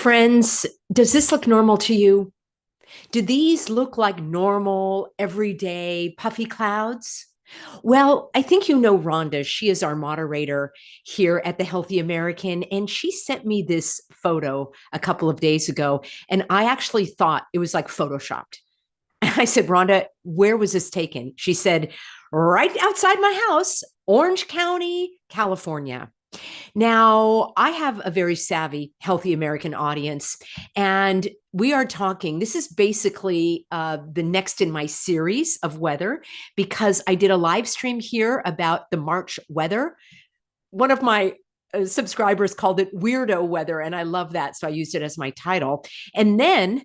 Friends, does this look normal to you? Do these look like normal, everyday, puffy clouds? Well, I think you know Rhonda. She is our moderator here at the Healthy American, and she sent me this photo a couple of days ago, and I actually thought it was like photoshopped. I said, Rhonda, where was this taken? She said, right outside my house, Orange County, California. Now, I have a very savvy, healthy American audience, and we are talking. This is basically the next in my series of weather because I did a live stream here about the March weather. One of my subscribers called it weirdo weather, and I love that. So I used it as my title. And then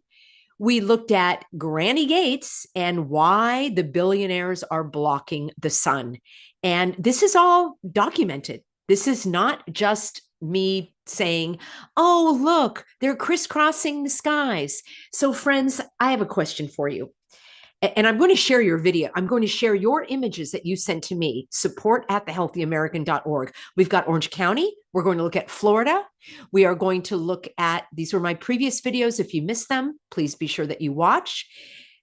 we looked at Granny Gates and why the billionaires are blocking the sun. And this is all documented. This is not just me saying, oh, look, they're crisscrossing the skies. So, friends, I have a question for you. And I'm going to share your video. I'm going to share your images that you sent to me, support at thehealthyamerican.org. We've got Orange County. We're going to look at Florida. We are going to look at, these were my previous videos. If you missed them, please be sure that you watch.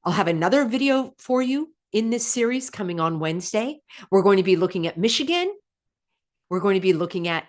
I'll have another video for you in this series coming on Wednesday. We're going to be looking at Michigan. We're going to be looking at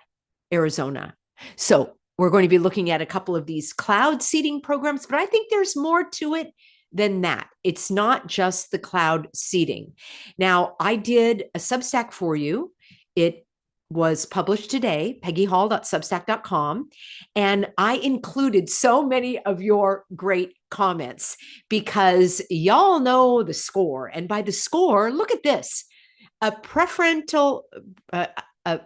Arizona. So we're going to be looking at a couple of these cloud seeding programs, but I think there's more to it than that. It's not just the cloud seeding. Now, I did a Substack for you. It was published today, peggyhall.substack.com, and I included so many of your great comments because y'all know the score. And by the score, look at this. A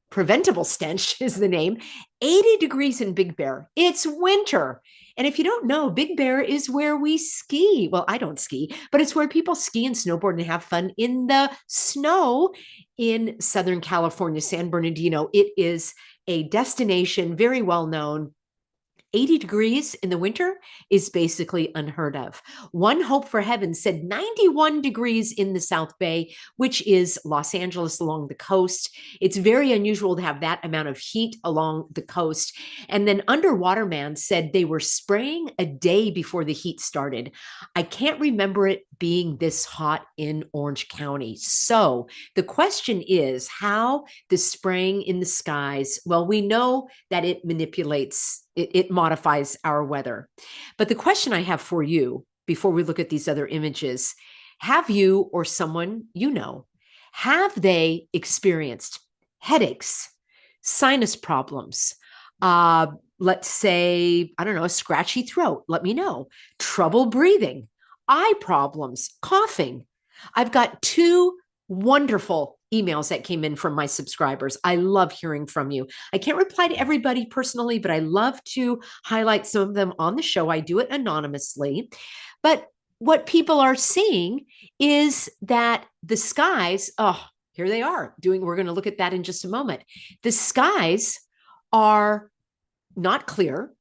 preventable stench is the name, 80 degrees in Big Bear. It's winter. And if you don't know, Big Bear is where we ski. Well, I don't ski, but it's where people ski and snowboard and have fun in the snow in Southern California, San Bernardino. It is a destination very well known. 80 degrees in the winter is basically unheard of. One Hope for Heaven said 91 degrees in the South Bay, which is Los Angeles along the coast. It's very unusual to have that amount of heat along the coast. And then Underwater Man said they were spraying a day before the heat started. I can't remember it being this hot in Orange County. So the question is how the spraying in the skies, well, we know that it manipulates it modifies our weather. But the question I have for you before we look at these other images, have you or someone you know, have they experienced headaches, sinus problems, let's say, I don't know, a scratchy throat, let me know, trouble breathing, eye problems, coughing? I've got two wonderful emails that came in from my subscribers. I love hearing from you. I can't reply to everybody personally, but I love to highlight some of them on the show. I do it anonymously. But what people are seeing is that the skies, oh, here they are we're going to look at that in just a moment. The skies are not clear.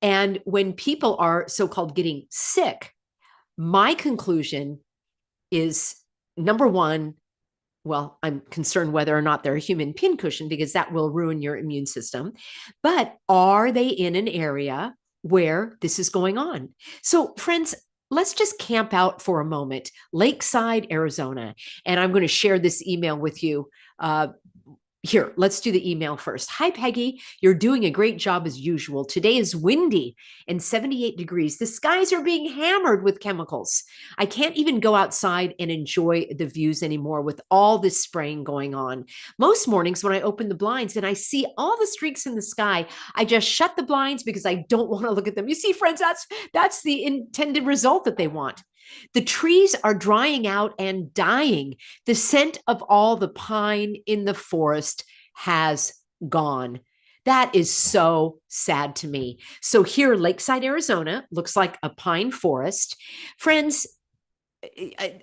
And when people are so-called getting sick, my conclusion is number one, well, I'm concerned whether or not they're a human pincushion because that will ruin your immune system. But are they in an area where this is going on? So, friends, let's just camp out for a moment. Lakeside, Arizona. And I'm going to share this email with you. Here, let's do the email first. Hi, Peggy. You're doing a great job as usual. Today is windy and 78 degrees. The skies are being hammered with chemicals. I can't even go outside and enjoy the views anymore with all this spraying going on. Most mornings when I open the blinds and I see all the streaks in the sky, I just shut the blinds because I don't want to look at them. You see, friends, that's the intended result that they want. The trees are drying out and dying. The scent of all the pine in the forest has gone. That is so sad to me. So here, Lakeside, Arizona, looks like a pine forest. Friends,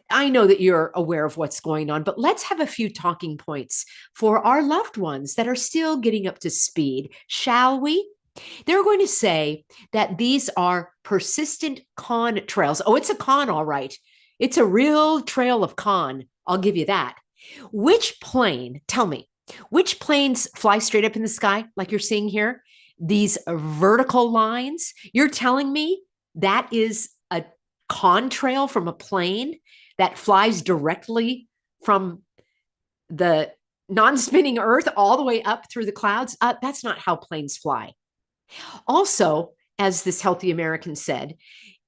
I know that you're aware of what's going on, but let's have a few talking points for our loved ones that are still getting up to speed, shall we? They're going to say that these are persistent con trails. Oh, it's a con, all right. It's a real trail of con. I'll give you that. Which plane, tell me, which planes fly straight up in the sky like you're seeing here? these vertical lines. You're telling me that is a contrail from a plane that flies directly from the non-spinning Earth all the way up through the clouds? That's not how planes fly. Also, as this healthy American said,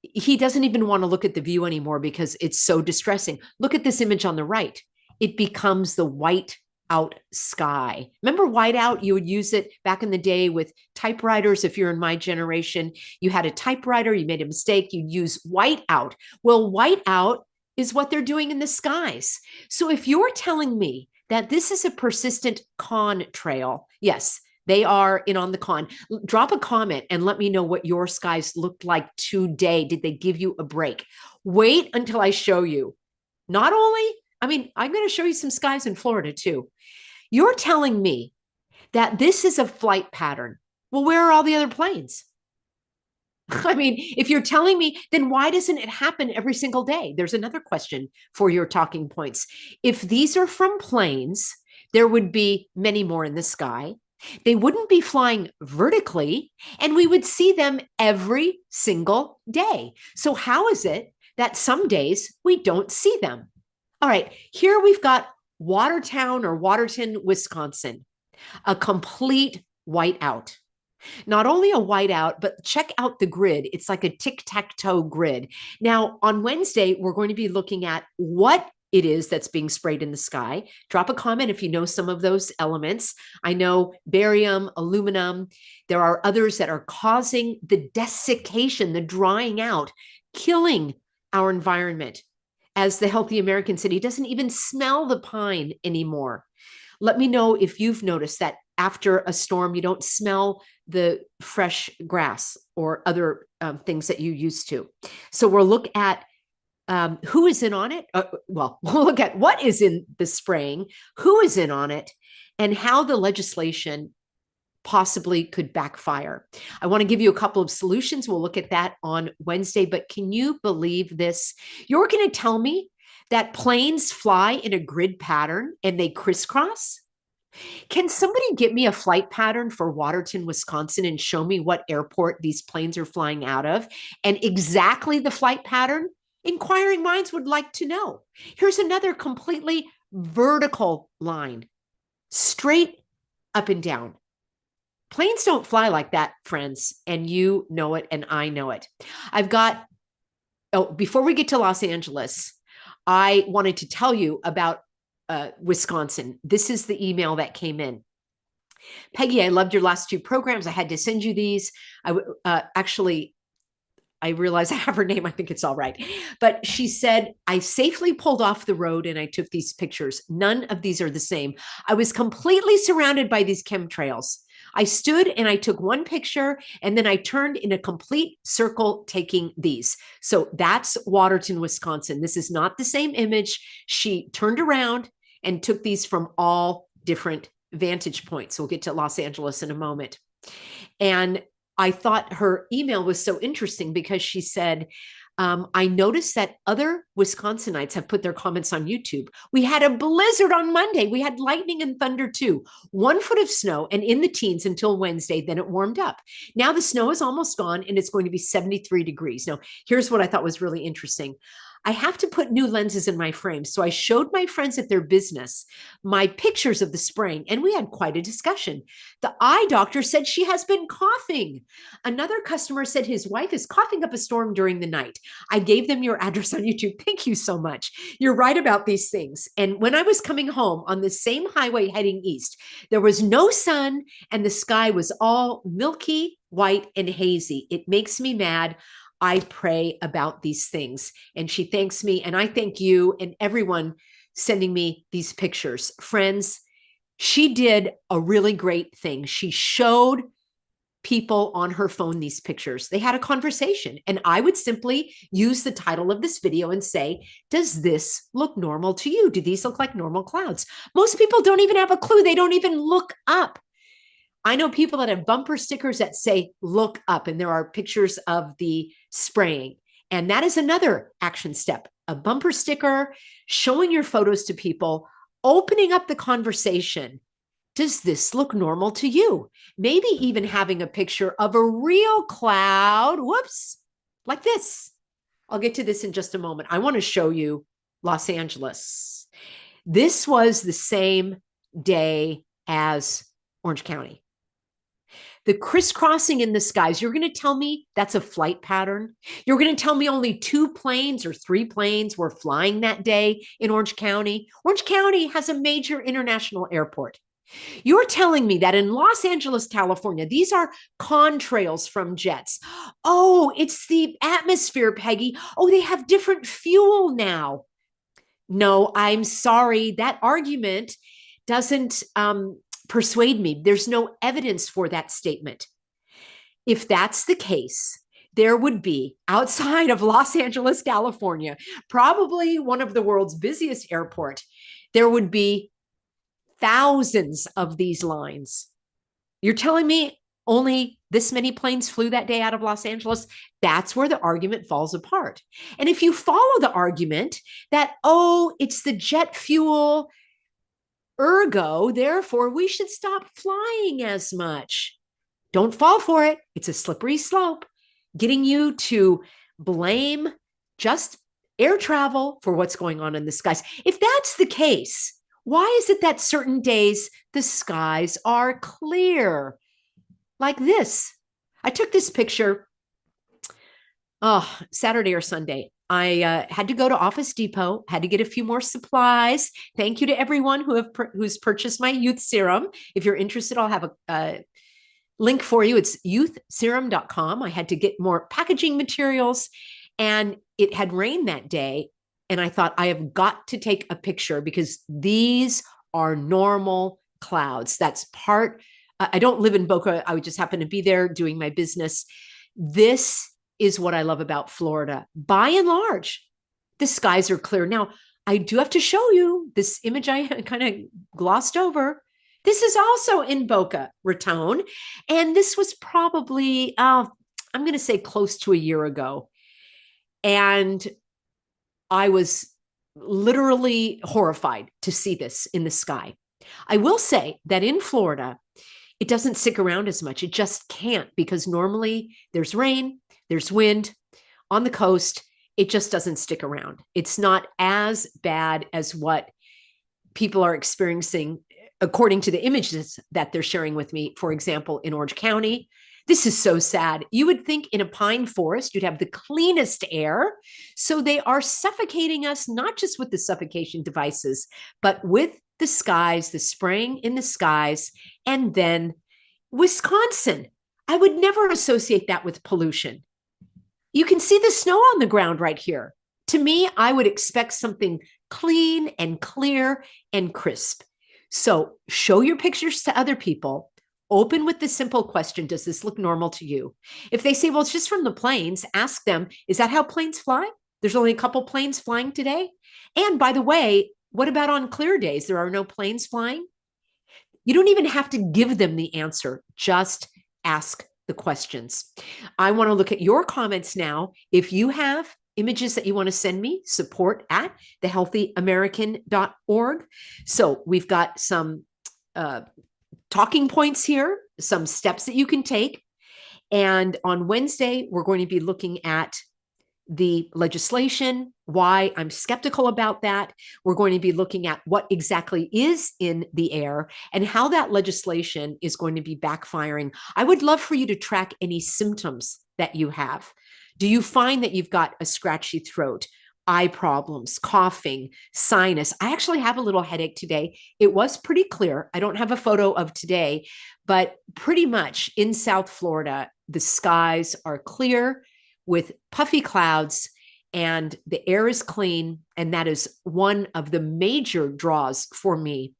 he doesn't even want to look at the view anymore because it's so distressing. Look at this image on the right. It becomes the white out sky. Remember whiteout? You would use it back in the day with typewriters. If you're in my generation, you had a typewriter, you made a mistake, you'd use whiteout. Well, whiteout is what they're doing in the skies. So if you're telling me that this is a persistent contrail, yes, they are in on the con. Drop a comment and let me know what your skies looked like today. Did they give you a break? Wait until I show you. Not only, I'm going to show you some skies in Florida too. You're telling me that this is a flight pattern. Well, where are all the other planes? If you're telling me, then why doesn't it happen every single day? There's another question for your talking points. If these are from planes, there would be many more in the sky. They wouldn't be flying vertically, and we would see them every single day. So how is it that some days we don't see them? All right, here we've got Watertown or Waterton, Wisconsin, a complete whiteout. Not only a whiteout, but check out the grid. It's like a tic-tac-toe grid. Now, on Wednesday, we're going to be looking at what it is that's being sprayed in the sky. Drop a comment if you know some of those elements. I know barium, aluminum. There are others that are causing the desiccation, the drying out, killing our environment. As the healthy American said, he doesn't even smell the pine anymore. Let me know if you've noticed that after a storm, you don't smell the fresh grass or other things that you used to. So we'll look at who is in on it. We'll look at what is in the spraying, who is in on it, and how the legislation possibly could backfire. I want to give you a couple of solutions. We'll look at that on Wednesday, but can you believe this? You're going to tell me that planes fly in a grid pattern and they crisscross? Can somebody get me a flight pattern for Waterton, Wisconsin, and show me what airport these planes are flying out of and exactly the flight pattern? Inquiring minds would like to know. Here's another completely vertical line, straight up and down. Planes don't fly like that, friends, and you know it, and I know it. Before we get to Los Angeles, I wanted to tell you about Wisconsin. This is the email that came in. Peggy, I loved your last two programs. I had to send you these. I realize I have her name. I think it's all right. But she said, I safely pulled off the road and I took these pictures. None of these are the same. I was completely surrounded by these chemtrails. I stood and I took one picture and then I turned in a complete circle taking these. So that's Waterton, Wisconsin. This is not the same image. She turned around and took these from all different vantage points. We'll get to Los Angeles in a moment. And I thought her email was so interesting because she said, I noticed that other Wisconsinites have put their comments on YouTube. We had a blizzard on Monday. We had lightning and thunder too. 1 foot of snow and in the teens until Wednesday. Then it warmed up. Now the snow is almost gone and it's going to be 73 degrees. Now, here's what I thought was really interesting. I have to put new lenses in my frame. So I showed my friends at their business my pictures of the spraying, and we had quite a discussion. The eye doctor said she has been coughing. Another customer said his wife is coughing up a storm during the night. I gave them your address on YouTube. Thank you so much. You're right about these things. And when I was coming home on the same highway heading east, there was no sun and the sky was all milky, white, and hazy. It makes me mad. I pray about these things. And she thanks me, and I thank you and everyone sending me these pictures. Friends, she did a really great thing. She showed people on her phone these pictures. They had a conversation, and I would simply use the title of this video and say, does this look normal to you? Do these look like normal clouds? Most people don't even have a clue. They don't even look up. I know people that have bumper stickers that say, look up, and there are pictures of the spraying. And that is another action step, a bumper sticker, showing your photos to people, opening up the conversation. Does this look normal to you? Maybe even having a picture of a real cloud, whoops, like this. I'll get to this in just a moment. I want to show you Los Angeles. This was the same day as Orange County. The crisscrossing in the skies, you're going to tell me that's a flight pattern? You're going to tell me only 2 planes or 3 planes were flying that day in Orange County? Orange County has a major international airport. You're telling me that in Los Angeles, California, these are contrails from jets. Oh, it's the atmosphere, Peggy. Oh, they have different fuel now. No, I'm sorry. That argument doesn't persuade me. There's no evidence for that statement. If that's the case, there would be outside of Los Angeles, California, probably one of the world's busiest airport, there would be thousands of these lines. You're telling me only this many planes flew that day out of Los Angeles? That's where the argument falls apart. And if you follow the argument that, oh, it's the jet fuel, ergo, therefore, we should stop flying as much. Don't fall for it. It's a slippery slope, getting you to blame just air travel for what's going on in the skies. If that's the case, why is it that certain days the skies are clear? Like this. I took this picture Saturday or Sunday. I had to go to Office Depot, had to get a few more supplies. Thank you to everyone who's purchased my youth serum. If you're interested, I'll have a link for you. It's youthserum.com. I had to get more packaging materials, and it had rained that day. And I thought, I have got to take a picture because these are normal clouds. That's part. I don't live in Boca. I would just happen to be there doing my business. This is what I love about Florida. By and large, the skies are clear. Now, I do have to show you this image I kind of glossed over. This is also in Boca Raton. And this was probably, I'm going to say close to a year ago. And I was literally horrified to see this in the sky. I will say that in Florida, it doesn't stick around as much. It just can't, because normally there's rain, there's wind on the coast. It just doesn't stick around. It's not as bad as what people are experiencing according to the images that they're sharing with me. For example, in Orange County, this is so sad. You would think in a pine forest, you'd have the cleanest air. So they are suffocating us, not just with the suffocation devices, but with the skies, the spraying in the skies. And then Wisconsin, I would never associate that with pollution. You can see the snow on the ground right here. To me, I would expect something clean and clear and crisp. So show your pictures to other people. Open with the simple question, does this look normal to you? If they say, well, it's just from the planes, ask them, is that how planes fly? There's only a couple planes flying today. And by the way, what about on clear days? There are no planes flying. You don't even have to give them the answer. Just ask the questions. I want to look at your comments now. If you have images that you want to send me, support at thehealthyamerican.org. So we've got some talking points here, some steps that you can take. And on Wednesday, we're going to be looking at the legislation, why I'm skeptical about that. We're going to be looking at what exactly is in the air and how that legislation is going to be backfiring. I would love for you to track any symptoms that you have. Do you find that you've got a scratchy throat, eye problems, coughing, sinus? I actually have a little headache today. It was pretty clear. I don't have a photo of today, but pretty much in South Florida, the skies are clear with puffy clouds and the air is clean. And that is one of the major draws for me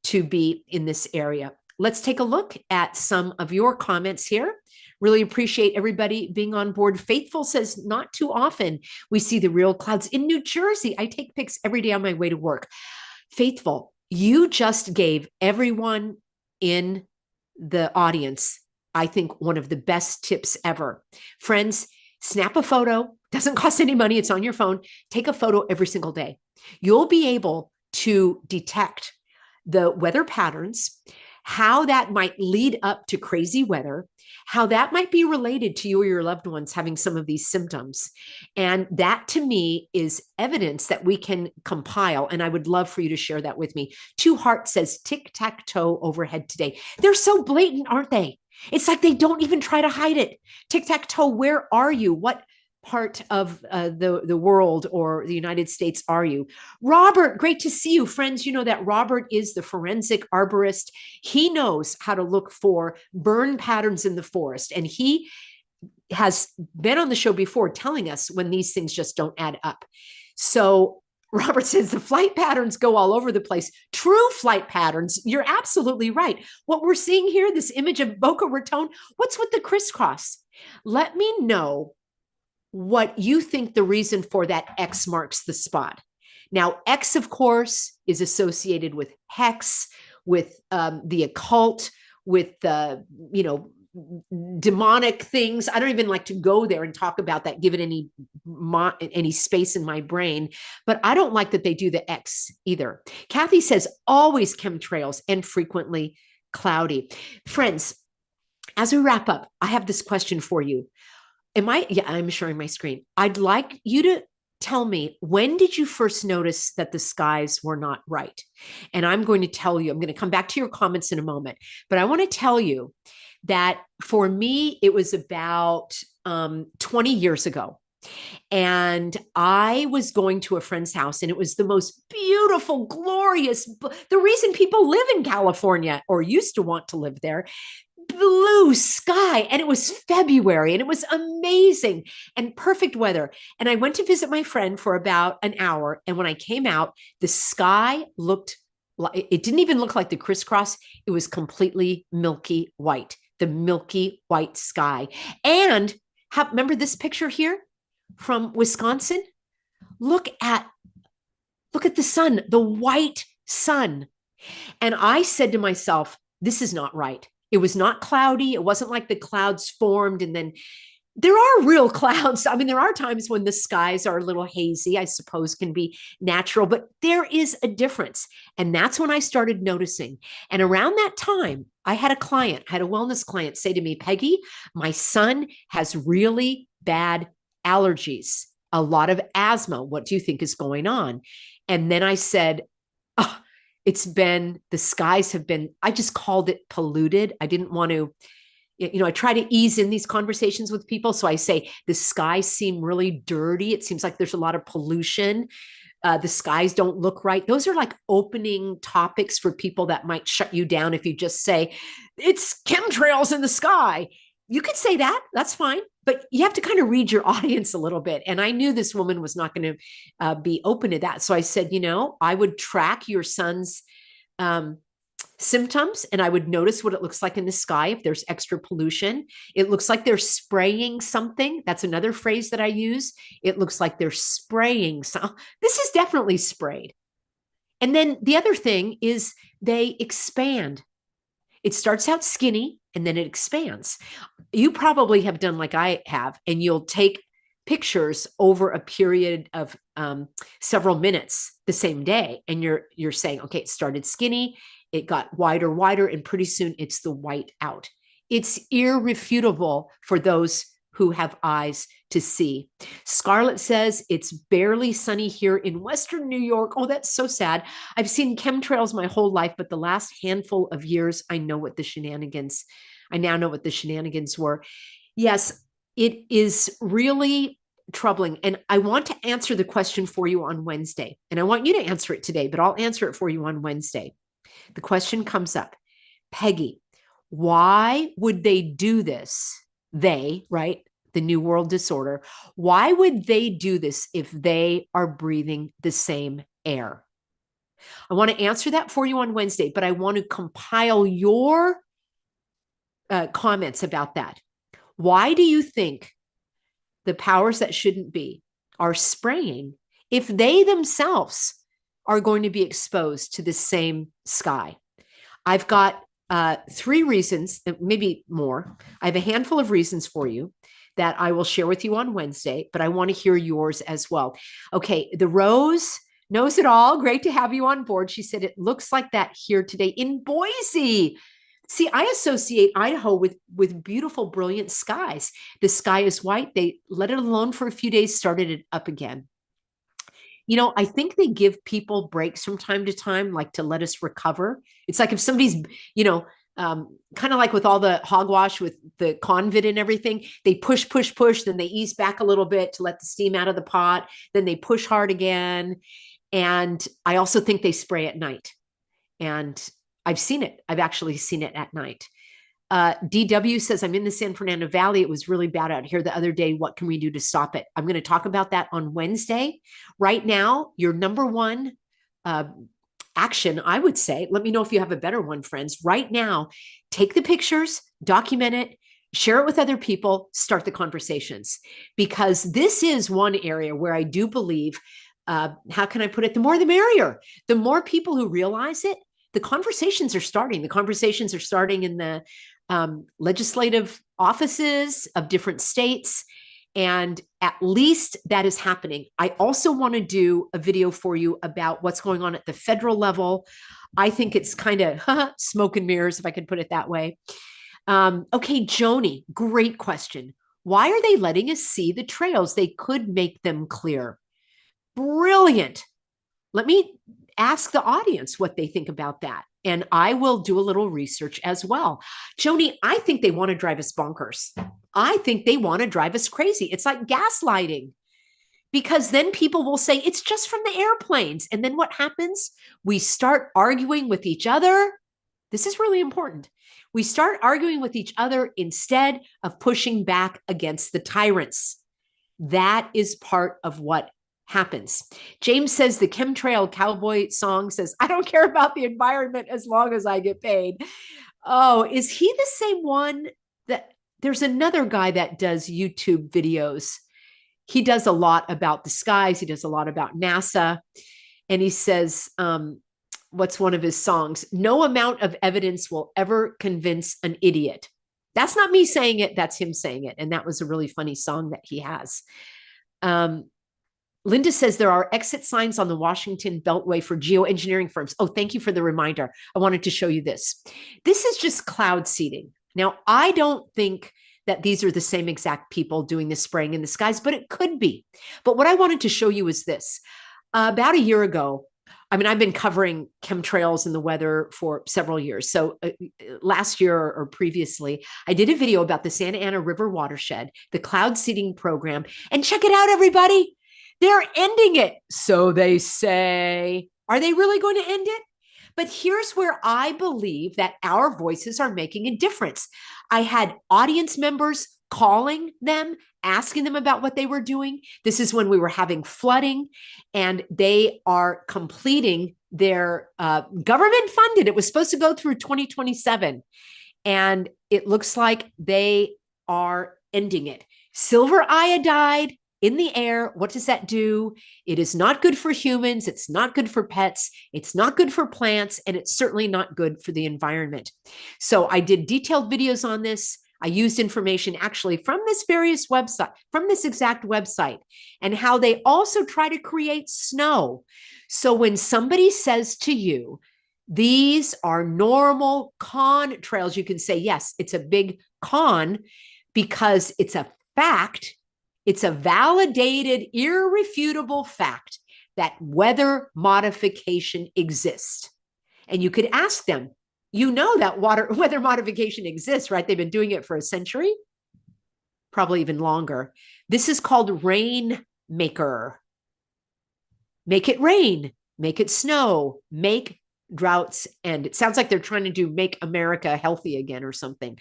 to be in this area. Let's take a look at some of your comments here. Really appreciate everybody being on board. Faithful says, not too often we see the real clouds in New Jersey. I take pics every day on my way to work. Faithful, you just gave everyone in the audience, I think, one of the best tips ever. Friends, snap a photo. Doesn't cost any money. It's on your phone. Take a photo every single day. You'll be able to detect the weather patterns, how that might lead up to crazy weather, how that might be related to you or your loved ones having some of these symptoms. And that to me is evidence that we can compile. And I would love for you to share that with me. Two Heart says tic-tac-toe overhead today. They're so blatant, aren't they? It's like they don't even try to hide it. Tic-tac-toe, where are you? What part of the world or the United States are you? Robert, great to see you. Friends, you know that Robert is the forensic arborist. He knows how to look for burn patterns in the forest. And he has been on the show before telling us when these things just don't add up. So Robert says the flight patterns go all over the place. True flight patterns. You're absolutely right. What we're seeing here, this image of Boca Raton, what's with the crisscross? Let me know what you think the reason for that X marks the spot. Now, X, of course, is associated with hex, with the occult, with demonic things. I don't even like to go there and talk about that, give it any space in my brain. But I don't like that they do the X either. Kathy says always chemtrails and frequently cloudy. Friends, as we wrap up, I have this question for you. I'm sharing my screen. I'd like you to tell me, when did you first notice that the skies were not right? And I'm going to tell you, I'm going to come back to your comments in a moment, but I want to tell you that for me, it was about 20 years ago. And I was going to a friend's house, and it was the most beautiful, glorious, the reason people live in California or used to want to live there, blue sky. And it was February, and it was amazing and perfect weather. And I went to visit my friend for about an hour. And when I came out, the sky looked like, it didn't even look like the crisscross. It was completely milky white, the milky white sky. And remember this picture here from Wisconsin? Look at the sun, the white sun. And I said to myself, this is not right. It was not cloudy. It wasn't like the clouds formed and then there are real clouds. I mean, there are times when the skies are a little hazy, I suppose can be natural, but there is a difference. And that's when I started noticing. And around that time, I had a wellness client say to me, Peggy, my son has really bad allergies, a lot of asthma. What do you think is going on? And then I said, oh, the skies have been, I just called it polluted. I didn't want to, I try to ease in these conversations with people. So I say, the skies seem really dirty. It seems like there's a lot of pollution. The skies don't look right. Those are like opening topics for people that might shut you down if you just say, it's chemtrails in the sky. You could say that, that's fine. But you have to kind of read your audience a little bit. And I knew this woman was not going to be open to that. So I said, I would track your son's symptoms and I would notice what it looks like in the sky. If there's extra pollution, it looks like they're spraying something. That's another phrase that I use. It looks like they're spraying. This is definitely sprayed. And then the other thing is they expand. It starts out skinny and then it expands. You probably have done like I have, and you'll take pictures over a period of several minutes the same day. And you're saying, okay, it started skinny, it got wider, and pretty soon it's the white out. It's irrefutable for those who have eyes to see. Scarlett says, it's barely sunny here in Western New York. Oh, that's so sad. I've seen chemtrails my whole life, but the last handful of years, I now know what the shenanigans were. Yes, it is really troubling. And I want to answer the question for you on Wednesday. And I want you to answer it today, but I'll answer it for you on Wednesday. The question comes up, Peggy, why would they do this? They, right? The New World Disorder. Why would they do this if they are breathing the same air? I want to answer that for you on Wednesday, but I want to compile your comments about that. Why do you think the powers that shouldn't be are spraying if they themselves are going to be exposed to the same sky? I've got 3 reasons, maybe more. I have a handful of reasons for you that I will share with you on Wednesday, but I want to hear yours as well. Okay, the Rose knows it all. Great to have you on board. She said, it looks like that here today in Boise. See, I associate Idaho with beautiful, brilliant skies. The sky is white. They let it alone for a few days, started it up again. I think they give people breaks from time to time, like to let us recover. It's like if somebody's, you know, kind of like with all the hogwash with the convid and everything, they push, push, push, then they ease back a little bit to let the steam out of the pot, then they push hard again. And I also think they spray at night. And I've seen it. I've actually seen it at night. DW says, I'm in the San Fernando Valley. It was really bad out here the other day. What can we do to stop it? I'm going to talk about that on Wednesday. Right now, your number one action, I would say, let me know if you have a better one, friends. Right now, take the pictures, document it, share it with other people, start the conversations. Because this is one area where I do believe, how can I put it? The more the merrier. The more people who realize it, the conversations are starting. The conversations are starting in the legislative offices of different states. And at least that is happening. I also want to do a video for you about what's going on at the federal level. I think it's kind of smoke and mirrors, if I could put it that way. Okay, Joni, great question. Why are they letting us see the trails? They could make them clear. Brilliant. Let me ask the audience what they think about that. And I will do a little research as well. Joni, I think they want to drive us bonkers. I think they want to drive us crazy. It's like gaslighting, because then people will say it's just from the airplanes. And then what happens? We start arguing with each other. This is really important. We start arguing with each other instead of pushing back against the tyrants. That is part of what happens. James says the chemtrail cowboy song says, I don't care about the environment as long as I get paid. Oh, is he the same one that there's another guy that does YouTube videos? He does a lot about the skies. He does a lot about NASA. And he says, what's one of his songs? No amount of evidence will ever convince an idiot. That's not me saying it. That's him saying it. And that was a really funny song that he has. Linda says there are exit signs on the Washington Beltway for geoengineering firms. Oh, thank you for the reminder. I wanted to show you this. This is just cloud seeding. Now, I don't think that these are the same exact people doing the spraying in the skies, but it could be. But what I wanted to show you is this. About a year ago, I've been covering chemtrails and the weather for several years. So last year or previously, I did a video about the Santa Ana River watershed, the cloud seeding program. And check it out, everybody. They're ending it. So they say. Are they really going to end it? But here's where I believe that our voices are making a difference. I had audience members calling them, asking them about what they were doing. This is when we were having flooding, and they are completing their government funded. It was supposed to go through 2027, and it looks like they are ending it. Silver iodide in the air. What does that do? It is not good for humans. It's not good for pets. It's not good for plants. And it's certainly not good for the environment. So I did detailed videos on this. I used information actually from this various website, from this exact website, and how they also try to create snow. So when somebody says to you, these are normal con trails, you can say, yes, it's a big con because it's a fact. It's a validated, irrefutable fact that weather modification exists. And you could ask them, that weather modification exists, right? They've been doing it for a century, probably even longer. This is called rainmaker. Make it rain, make it snow, make droughts end. It sounds like they're trying to do make America healthy again or something.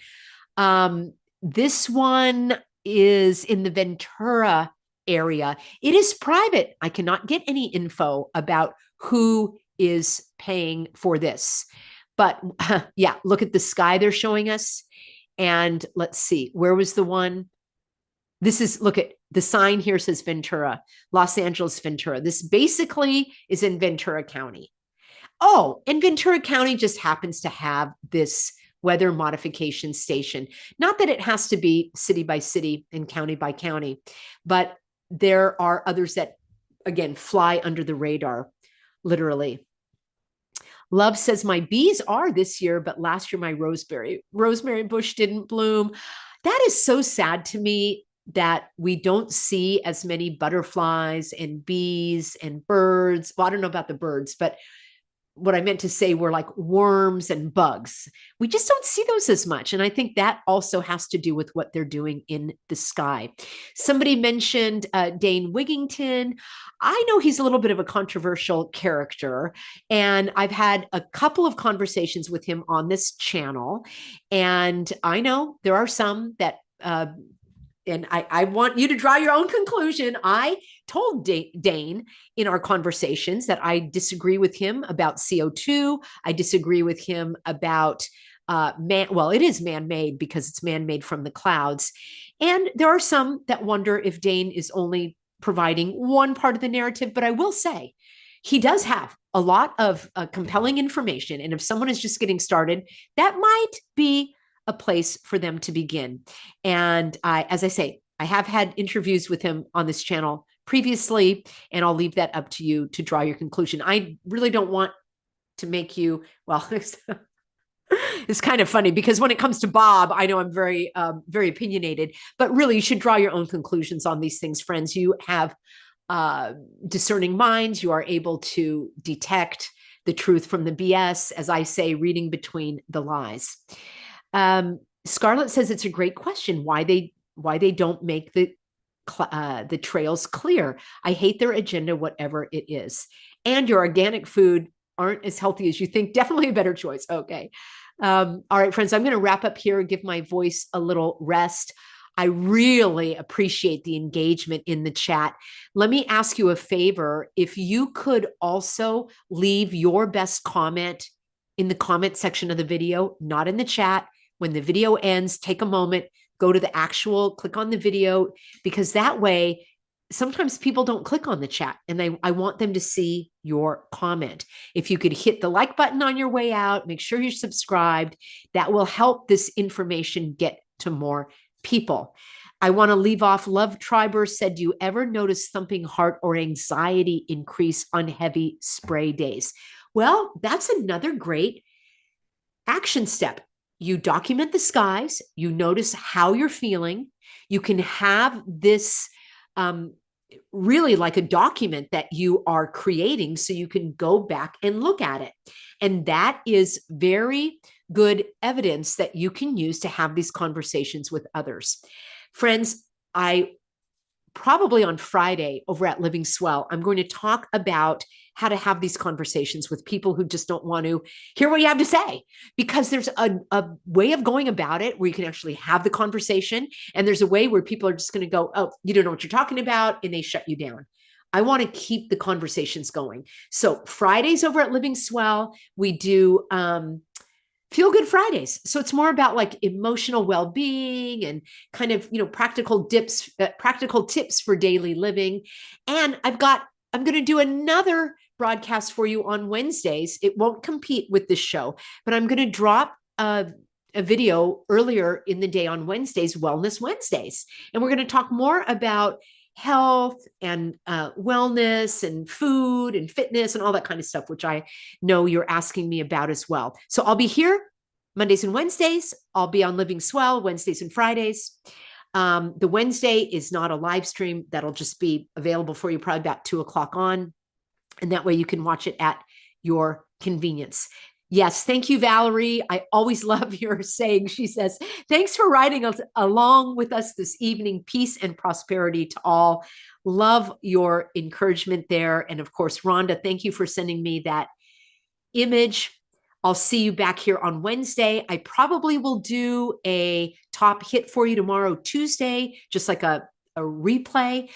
This one is in the Ventura area. It is private. I cannot get any info about who is paying for this. But yeah, look at the sky they're showing us. And let's see, where was the one? Look at the sign here says Ventura, Los Angeles, Ventura. This basically is in Ventura County. Oh, and Ventura County just happens to have this weather modification station. Not that it has to be city by city and county by county, but there are others that, again, fly under the radar, literally. Love says, my bees are this year, but last year my rosemary bush didn't bloom. That is so sad to me that we don't see as many butterflies and bees and birds. Well, I don't know about the birds, but what I meant to say were like worms and bugs. We just don't see those as much. And I think that also has to do with what they're doing in the sky. Somebody mentioned Dane Wigington. I know he's a little bit of a controversial character, and I've had a couple of conversations with him on this channel. And I know there are some that, and I want you to draw your own conclusion. I told Dane in our conversations that I disagree with him about CO2. I disagree with him about it is man-made because it's man-made from the clouds. And there are some that wonder if Dane is only providing one part of the narrative. But I will say, he does have a lot of compelling information. And if someone is just getting started, that might be a place for them to begin. And as I say, I have had interviews with him on this channel previously, and I'll leave that up to you to draw your conclusion. I really don't want to make you, well, it's kind of funny because when it comes to Bob, I know I'm very, very opinionated, but really you should draw your own conclusions on these things, friends. You have discerning minds. You are able to detect the truth from the BS, as I say, reading between the lies. Scarlett says it's a great question why they don't make the trails clear. I hate their agenda, whatever it is. And your organic food aren't as healthy as you think. Definitely a better choice. Okay. All right, friends, I'm going to wrap up here and give my voice a little rest. I really appreciate the engagement in the chat. Let me ask you a favor. If you could also leave your best comment in the comment section of the video, not in the chat. When the video ends, take a moment, go to the actual, click on the video, because that way, sometimes people don't click on the chat and I want them to see your comment. If you could hit the like button on your way out, make sure you're subscribed. That will help this information get to more people. I want to leave off. Love Triber said, do you ever notice thumping heart or anxiety increase on heavy spray days? Well, that's another great action step. You document the skies, you notice how you're feeling. You can have this really like a document that you are creating so you can go back and look at it. And that is very good evidence that you can use to have these conversations with others. Friends, I probably on Friday over at Living Swell, I'm going to talk about how to have these conversations with people who just don't want to hear what you have to say, because there's a way of going about it where you can actually have the conversation. And there's a way where people are just going to go, oh, you don't know what you're talking about, and they shut you down. I want to keep the conversations going. So Fridays over at Living Swell, we do Feel Good Fridays. So it's more about like emotional well-being and kind of, practical tips for daily living. And I'm going to do another broadcast for you on Wednesdays. It won't compete with this show, but I'm going to drop a video earlier in the day on Wednesdays, Wellness Wednesdays. And we're going to talk more about health and wellness and food and fitness and all that kind of stuff, which I know you're asking me about as well. So I'll be here Mondays and Wednesdays. I'll be on Living Swell Wednesdays and Fridays. The Wednesday is not a live stream. That'll just be available for you probably about 2:00 on. And that way you can watch it at your convenience. Yes. Thank you, Valerie. I always love your saying. She says, thanks for riding along with us this evening. Peace and prosperity to all. Love your encouragement there. And of course, Rhonda, thank you for sending me that image. I'll see you back here on Wednesday. I probably will do a top hit for you tomorrow, Tuesday, just like a replay.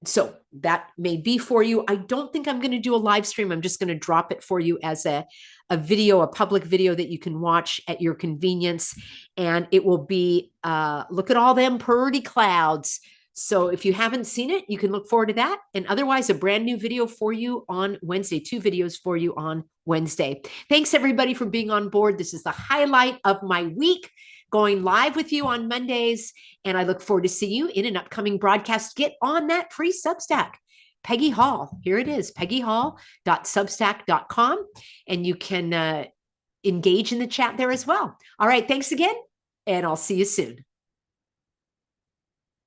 So that may be for you. I don't think I'm going to do a live stream. I'm just going to drop it for you as a video, a public video that you can watch at your convenience. And it will be, look at all them pretty clouds. So if you haven't seen it, you can look forward to that. And otherwise, a brand new video for you on Wednesday, 2 videos for you on Wednesday. Thanks everybody for being on board. This is the highlight of my week, going live with you on Mondays. And I look forward to see you in an upcoming broadcast. Get on that free Substack. Peggy Hall. Here it is, peggyhall.substack.com. And you can engage in the chat there as well. All right. Thanks again. And I'll see you soon.